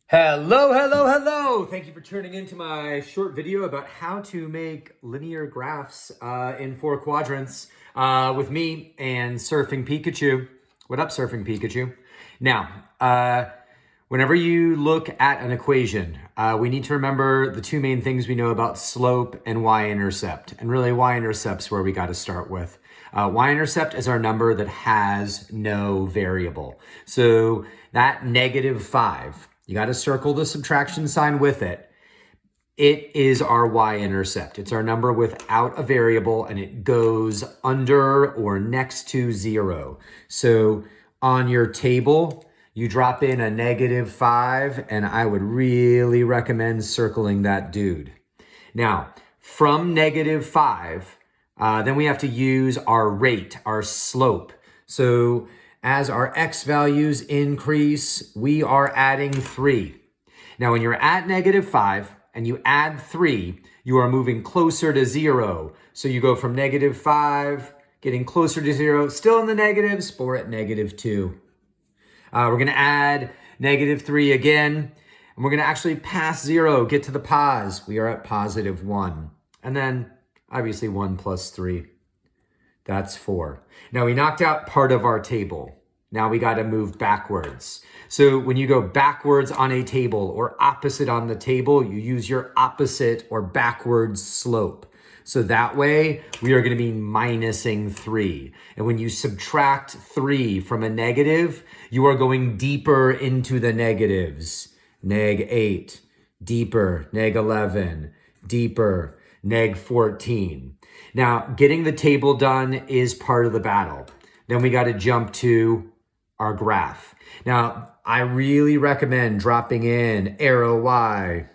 Hello, hello, hello! Thank you for tuning into my short video about how to make linear graphs in 4 quadrants with me and Surfing Pikachu. What up, Surfing Pikachu? Now, whenever you look at an equation, we need to remember the two main things we know about slope and y-intercept. And really, y-intercept's where we got to start with. Y-intercept is our number that has no variable. So that -5, you got to circle the subtraction sign with it. It is our y-intercept. It's our number without a variable, and it goes under or next to 0. So on your table, you drop in a -5, and I would really recommend circling that dude. Now, from -5, then we have to use our rate, our slope. So as our x values increase, we are adding 3. Now, when you're at -5 and you add 3, you are moving closer to 0. So you go from -5, getting closer to 0, still in the negatives, but we're at -2. We're going to add -3 again, and we're going to actually pass 0, get to the pos. We are at +1. And then, obviously, 1 plus 3. That's 4. Now we knocked out part of our table. Now we got to move backwards. So when you go backwards on a table or opposite on the table, you use your opposite or backwards slope. So that way we are going to be minusing 3. And when you subtract 3 from a negative, you are going deeper into the negatives. -8, deeper, -11, deeper, -14. Now, getting the table done is part of the battle. Then we got to jump to our graph. Now, I really recommend dropping in arrow Y,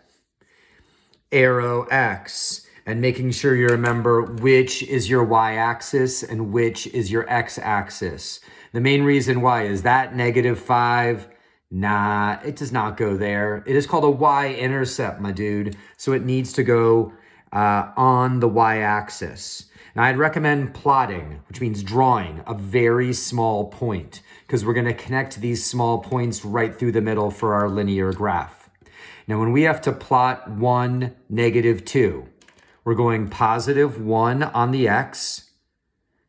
arrow X, and making sure you remember which is your y-axis and which is your x-axis. The main reason why is that -5, nah, it does not go there. It is called a y-intercept, my dude. So it needs to go on the y-axis. Now, I'd recommend plotting, which means drawing a very small point, because we're going to connect these small points right through the middle for our linear graph. Now, when we have to plot 1, -2, we're going +1 on the x,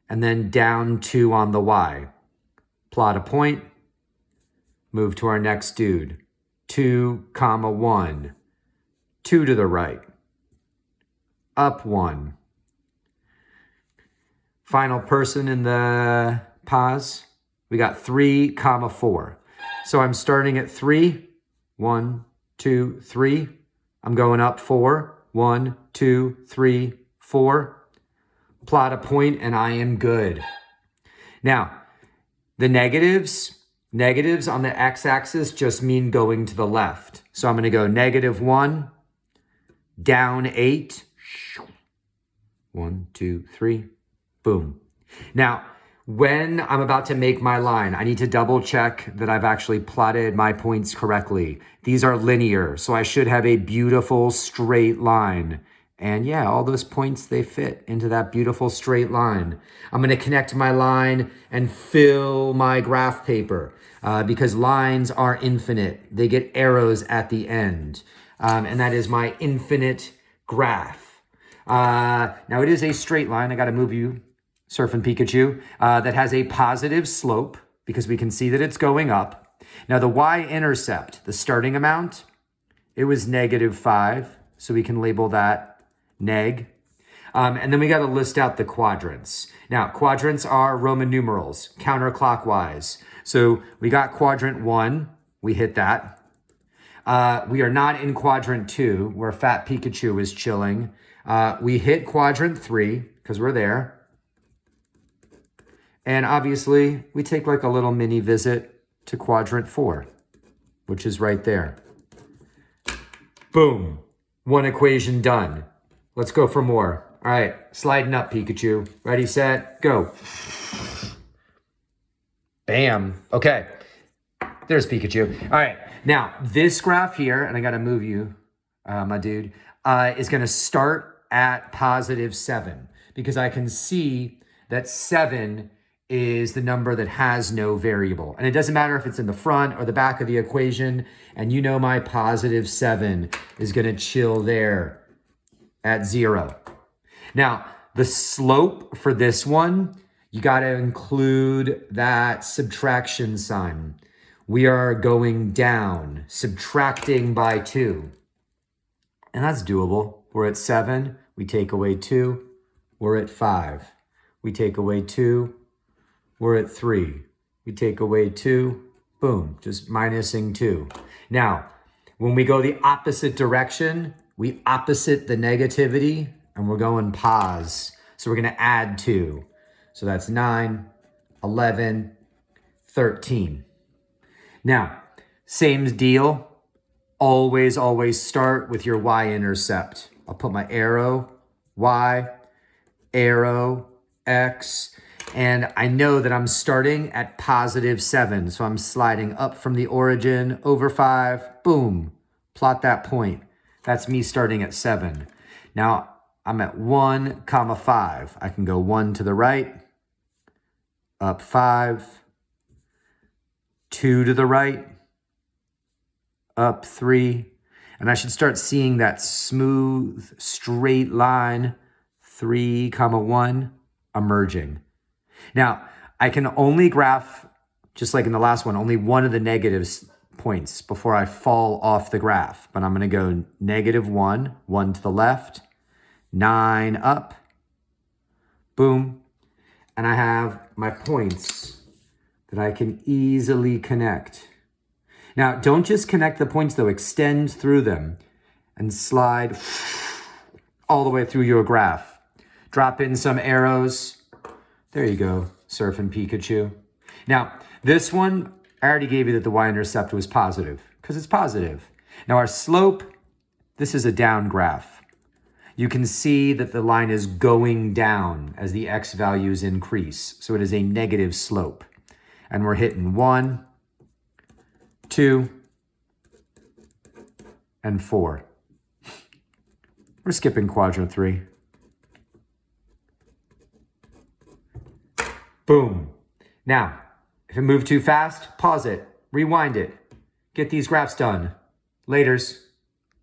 and then down 2 on the y. Plot a point, move to our next dude. 2, 1, 2 to the right. Up 1. Final person in the pos, we got 3, 4. So I'm starting at 3, 1, 2, 3. I'm going up 4, 1, 2, 3, 4. Plot a point and I am good. Now, the negatives on the x-axis just mean going to the left. So I'm going to go -1, down 8. 1, 2, 3. Boom. Now, when I'm about to make my line, I need to double check that I've actually plotted my points correctly. These are linear, so I should have a beautiful straight line. And yeah, all those points, they fit into that beautiful straight line. I'm going to connect my line and fill my graph paper because lines are infinite. They get arrows at the end. And that is my infinite graph. Now, it is a straight line. I got to move you, Surfing Pikachu, that has a positive slope because we can see that it's going up. Now, the y-intercept, the starting amount, it was -5, so we can label that neg. And then we got to list out the quadrants. Now, quadrants are Roman numerals, counterclockwise. So we got quadrant 1, we hit that. We are not in quadrant 2, where Fat Pikachu is chilling. We hit quadrant 3, because we're there. And obviously, we take like a little mini visit to quadrant 4, which is right there. Boom. One equation done. Let's go for more. All right, sliding up, Pikachu. Ready, set, go. Bam. Okay. There's Pikachu. All right. Now, this graph here, and I got to move you, my dude, is going to start at +7 because I can see that 7 is the number that has no variable. And it doesn't matter if it's in the front or the back of the equation. And you know my positive 7 is going to chill there at 0. Now, the slope for this one, you got to include that subtraction sign. We are going down, subtracting by 2. And that's doable. We're at 7. We take away 2. We're at 5. We take away 2. We're at 3. We take away 2. Boom, just minusing 2. Now, when we go the opposite direction, we opposite the negativity, and we're going pos. So we're going to add 2. So that's 9, 11, 13. Now, same deal. Always, always start with your y-intercept. I'll put my arrow, y, arrow, x, and I know that I'm starting at positive 7. So I'm sliding up from the origin, over 5, boom, plot that point. That's me starting at 7. Now, I'm at 1, 5. I can go 1 to the right, up 5, 2 to the right, up 3, and I should start seeing that smooth, straight line, 3, 1, emerging. Now, I can only graph, just like in the last one, only one of the negative points before I fall off the graph. But I'm going to go -1, 1 to the left, 9 up, boom, and I have my points that I can easily connect. Now, don't just connect the points, though. Extend through them and slide all the way through your graph. Drop in some arrows. There you go, Surfing Pikachu. Now, this one, I already gave you that the y-intercept was positive because it's positive. Now, our slope, this is a down graph. You can see that the line is going down as the x values increase. So it is a negative slope. And we're hitting 1, 2, and 4. We're skipping quadrant 3. Boom. Now, if it moved too fast, pause it, rewind it, get these graphs done. Laters.